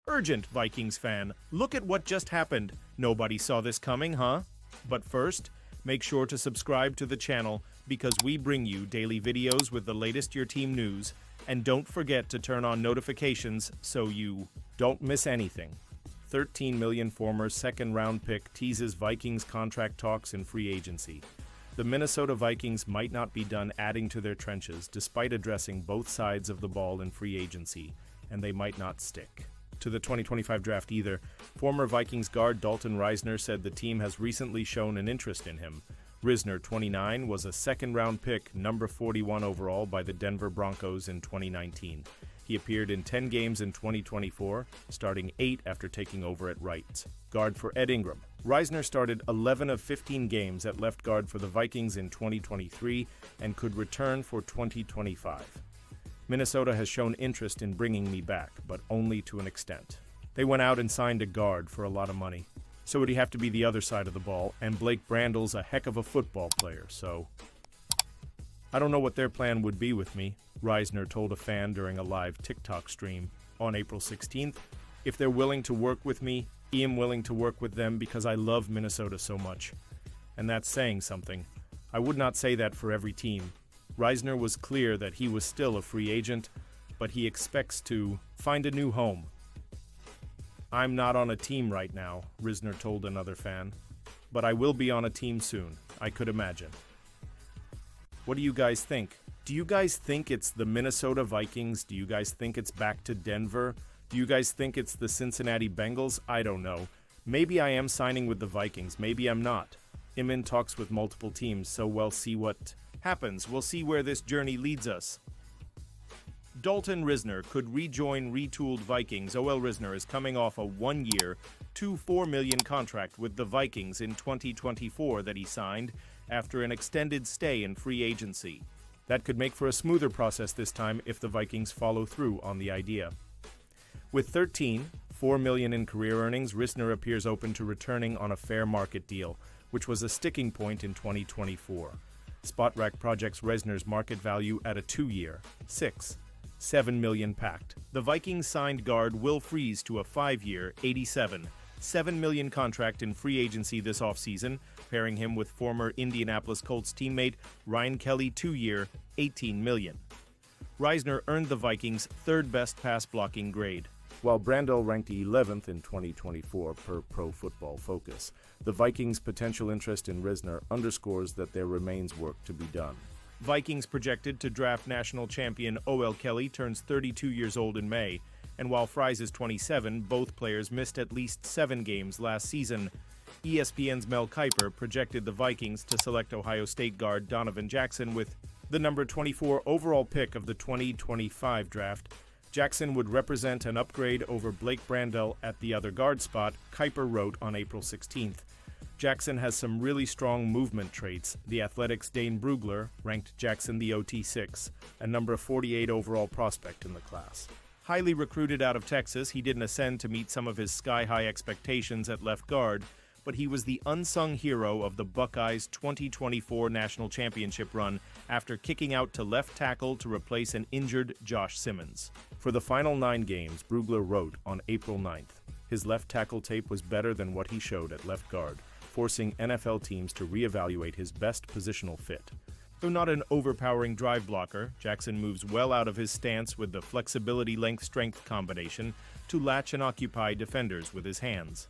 Urgent, Vikings fan. Look at what just happened. Nobody saw this coming, huh? But first, make sure to subscribe to the channel because we bring you daily videos with the latest your team news. And don't forget to turn on notifications so you don't miss anything. 13 million former second-round pick teases Vikings contract talks in free agency. The Minnesota Vikings might not be done adding to their trenches despite addressing both sides of the ball in free agency, and they might not stick to the 2025 draft either. Former Vikings guard Dalton Risner said the team has recently shown an interest in him. Risner, 29, was a second-round pick, number 41 overall by the Denver Broncos in 2019. He appeared in 10 games in 2024, starting 8 after taking over at right guard for Ed Ingram. Risner started 11 of 15 games at left guard for the Vikings in 2023 and could return for 2025. Minnesota has shown interest in bringing me back, but only to an extent. They went out and signed a guard for a lot of money. So would he have to be the other side of the ball, and Blake Brandel's a heck of a football player, so I don't know what their plan would be with me, Risner told a fan during a live TikTok stream on April 16th. If they're willing to work with me, I am willing to work with them because I love Minnesota so much. And that's saying something. I would not say that for every team. Risner was clear that he was still a free agent, but he expects to find a new home. I'm not on a team right now, Risner told another fan, but I will be on a team soon, I could imagine. What do you guys think? Do you guys think it's the Minnesota Vikings? Do you guys think it's back to Denver? Do you guys think it's the Cincinnati Bengals? I don't know. Maybe I am signing with the Vikings, maybe I'm not. I'm in talks with multiple teams, so we'll see what happens. We'll see where this journey leads us. Dalton Risner could rejoin retooled Vikings. OL Risner is coming off a one-year, $4 million contract with the Vikings in 2024 that he signed after an extended stay in free agency. That could make for a smoother process this time if the Vikings follow through on the idea. With $4 million in career earnings, Risner appears open to returning on a fair market deal, which was a sticking point in 2024. SpotRack projects Risner's market value at a 2-year, $7 million pact. The Vikings signed guard Will Freeze to a 5-year, $7 million contract in free agency this offseason, pairing him with former Indianapolis Colts teammate Ryan Kelly, 2-year, $18 million. Risner earned the Vikings' third-best pass-blocking grade, while Brandel ranked 11th in 2024 per Pro Football Focus. The Vikings' potential interest in Risner underscores that there remains work to be done. Vikings projected to draft national champion O.L. Kelly turns 32 years old in May, and while Fries is 27, both players missed at least 7 games last season. ESPN's Mel Kiper projected the Vikings to select Ohio State guard Donovan Jackson with the number 24 overall pick of the 2025 draft. Jackson would represent an upgrade over Blake Brandel at the other guard spot, Kiper wrote on April 16th. Jackson has some really strong movement traits. The Athletics' Dane Brugler ranked Jackson the OT6, a number 48 overall prospect in the class. Highly recruited out of Texas, he didn't ascend to meet some of his sky-high expectations at left guard, but he was the unsung hero of the Buckeyes' 2024 national championship run after kicking out to left tackle to replace an injured Josh Simmons. For the final 9 games, Brugler wrote on April 9th, his left tackle tape was better than what he showed at left guard, forcing NFL teams to reevaluate his best positional fit. Though not an overpowering drive blocker, Jackson moves well out of his stance with the flexibility length-strength combination to latch and occupy defenders with his hands.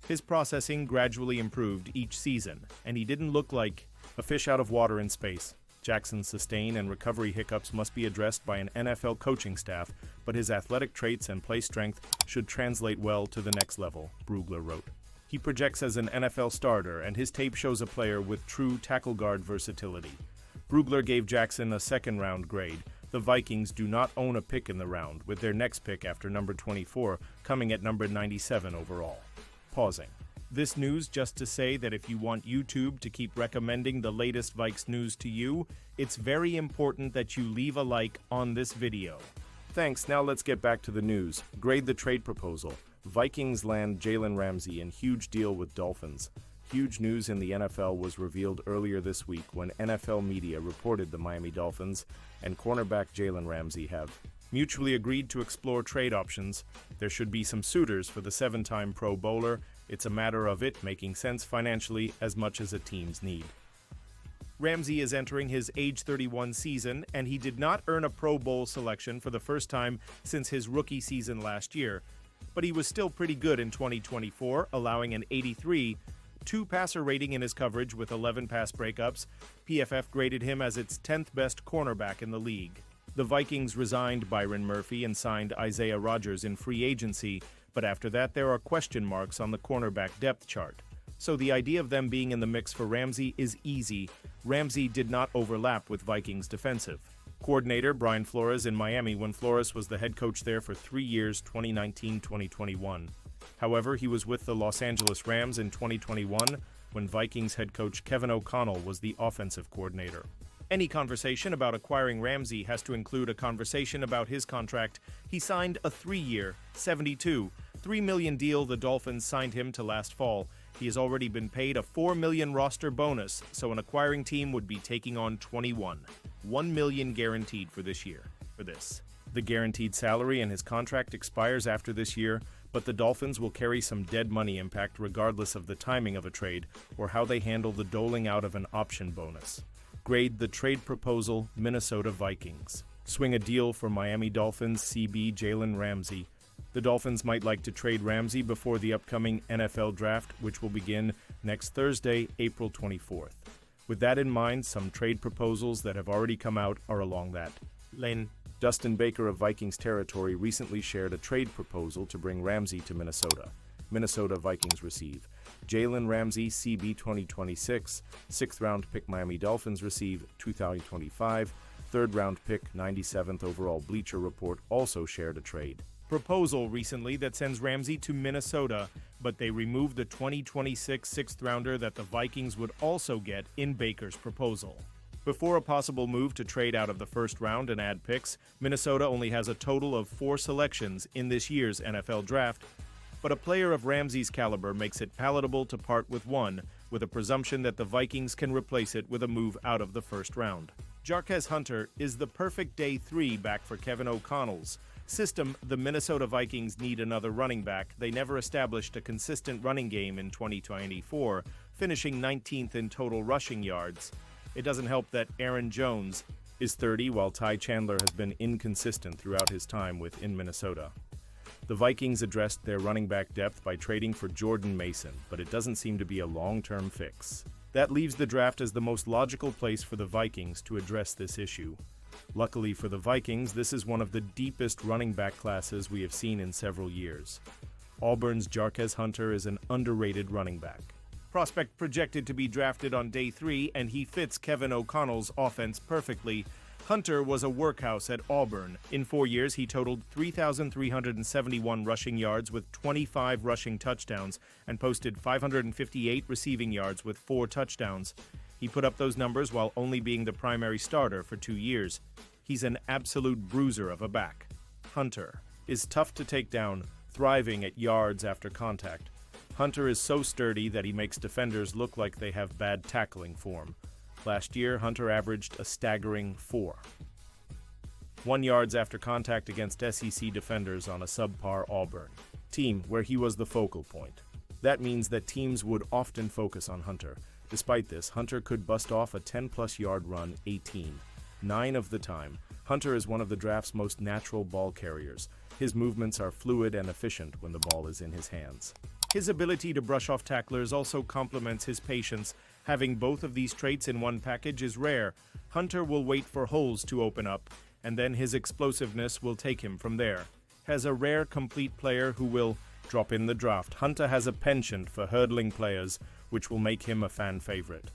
His processing gradually improved each season, and he didn't look like a fish out of water in space. Jackson's sustain and recovery hiccups must be addressed by an NFL coaching staff, but his athletic traits and play strength should translate well to the next level, Brugler wrote. He projects as an NFL starter, and his tape shows a player with true tackle guard versatility. Brugler gave Jackson a second-round grade. The Vikings do not own a pick in the round, with their next pick after number 24 coming at number 97 overall. Pausing. This news just to say that if you want YouTube to keep recommending the latest Vikes news to you, it's very important that you leave a like on this video. Thanks, now let's get back to the news. Grade the trade proposal. Vikings land Jalen Ramsey in huge deal with Dolphins. Huge news in the NFL was revealed earlier this week when NFL media reported the Miami Dolphins and cornerback Jalen Ramsey have mutually agreed to explore trade options. There should be some suitors for the 7-time Pro Bowler. It's a matter of it making sense financially as much as a team's need. Ramsey is entering his age 31 season, and he did not earn a Pro Bowl selection for the first time since his rookie season last year. But he was still pretty good in 2024, allowing an 83, 2-passer rating in his coverage with 11 pass breakups. PFF graded him as its 10th best cornerback in the league. The Vikings resigned Byron Murphy and signed Isaiah Rodgers in free agency, but after that there are question marks on the cornerback depth chart. So the idea of them being in the mix for Ramsey is easy. Ramsey did not overlap with Vikings defensive coordinator Brian Flores in Miami when Flores was the head coach there for 3 years, 2019-2021. However, he was with the Los Angeles Rams in 2021 when Vikings head coach Kevin O'Connell was the offensive coordinator. Any conversation about acquiring Ramsey has to include a conversation about his contract. He signed a 3-year, $72, $3 million deal. The Dolphins signed him to last fall. He has already been paid a $4 million roster bonus, so an acquiring team would be taking on 21. $1 million guaranteed for this year. The guaranteed salary in his contract expires after this year, but the Dolphins will carry some dead money impact regardless of the timing of a trade or how they handle the doling out of an option bonus. Grade the trade proposal, Minnesota Vikings. Swing a deal for Miami Dolphins CB Jalen Ramsey. The Dolphins might like to trade Ramsey before the upcoming NFL draft, which will begin next Thursday, April 24th. With that in mind, some trade proposals that have already come out are along that lane. Dustin Baker of Vikings territory recently shared a trade proposal to bring Ramsey to Minnesota. Minnesota Vikings receive Jalen Ramsey, CB 2026, 6th-round pick Miami Dolphins receive 2025, 3rd-round pick 97th overall. Bleacher Report also shared a trade proposal recently that sends Ramsey to Minnesota, but they removed the 2026 6th-rounder that the Vikings would also get in Baker's proposal. Before a possible move to trade out of the first round and add picks, Minnesota only has a total of 4 selections in this year's NFL draft, but a player of Ramsey's caliber makes it palatable to part with one, with a presumption that the Vikings can replace it with a move out of the first round. Jarquez Hunter is the perfect day 3 back for Kevin O'Connell's system. The Minnesota Vikings need another running back. They never established a consistent running game in 2024, finishing 19th in total rushing yards. It doesn't help that Aaron Jones is 30, while Ty Chandler has been inconsistent throughout his time in Minnesota. The Vikings addressed their running back depth by trading for Jordan Mason, but it doesn't seem to be a long-term fix. That leaves the draft as the most logical place for the Vikings to address this issue. Luckily for the Vikings, this is one of the deepest running back classes we have seen in several years. Auburn's Jarquez Hunter is an underrated running back. Prospect projected to be drafted on day 3, and he fits Kevin O'Connell's offense perfectly. Hunter was a workhorse at Auburn. In 4 years, he totaled 3,371 rushing yards with 25 rushing touchdowns and posted 558 receiving yards with 4 touchdowns. He put up those numbers while only being the primary starter for 2 years. He's an absolute bruiser of a back. Hunter is tough to take down, thriving at yards after contact. Hunter is so sturdy that he makes defenders look like they have bad tackling form. Last year, Hunter averaged a staggering 4 yards after contact against SEC defenders on a subpar Auburn team where he was the focal point. That means that teams would often focus on Hunter. Despite this, Hunter could bust off a 10-plus yard run 9 of the time. Hunter is one of the draft's most natural ball carriers. His movements are fluid and efficient when the ball is in his hands. His ability to brush off tacklers also complements his patience. Having both of these traits in one package is rare. Hunter will wait for holes to open up, and then his explosiveness will take him from there. Has a rare complete player who will drop in the draft. Hunter has a penchant for hurdling players, which will make him a fan favorite.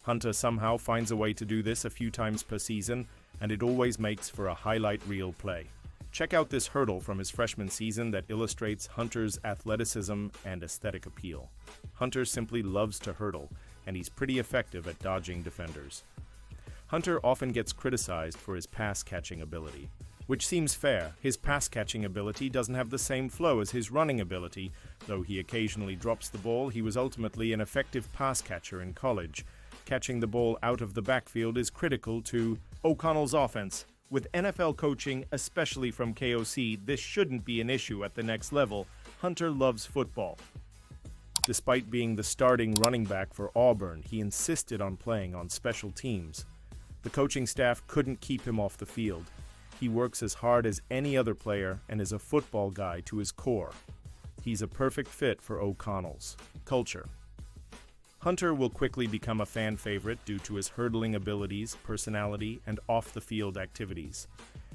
Hunter somehow finds a way to do this a few times per season, and it always makes for a highlight reel play. Check out this hurdle from his freshman season that illustrates Hunter's athleticism and aesthetic appeal. Hunter simply loves to hurdle, and he's pretty effective at dodging defenders. Hunter often gets criticized for his pass-catching ability, which seems fair. His pass-catching ability doesn't have the same flow as his running ability. Though he occasionally drops the ball, he was ultimately an effective pass catcher in college. Catching the ball out of the backfield is critical to O'Connell's offense, With NFL coaching, especially from KOC, this shouldn't be an issue at the next level. Hunter loves football. Despite being the starting running back for Auburn, he insisted on playing on special teams. The coaching staff couldn't keep him off the field. He works as hard as any other player and is a football guy to his core. He's a perfect fit for O'Connell's culture. Hunter will quickly become a fan favorite due to his hurdling abilities, personality, and off-the-field activities.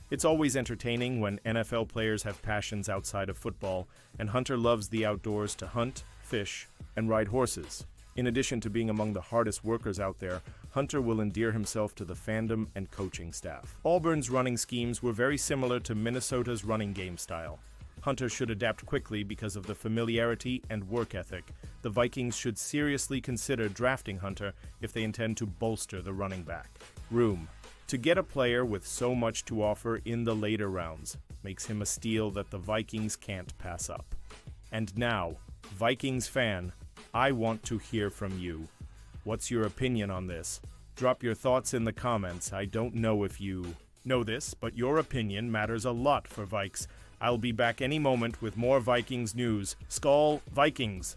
It's always entertaining when NFL players have passions outside of football, and Hunter loves the outdoors to hunt, fish, and ride horses. In addition to being among the hardest workers out there, Hunter will endear himself to the fandom and coaching staff. Auburn's running schemes were very similar to Minnesota's running game style. Hunter should adapt quickly because of the familiarity and work ethic. The Vikings should seriously consider drafting Hunter if they intend to bolster the running back room. To get a player with so much to offer in the later rounds makes him a steal that the Vikings can't pass up. And now, Vikings fan, I want to hear from you. What's your opinion on this? Drop your thoughts in the comments. I don't know if you know this, but your opinion matters a lot for Vikes. I'll be back any moment with more Vikings news. Skol Vikings!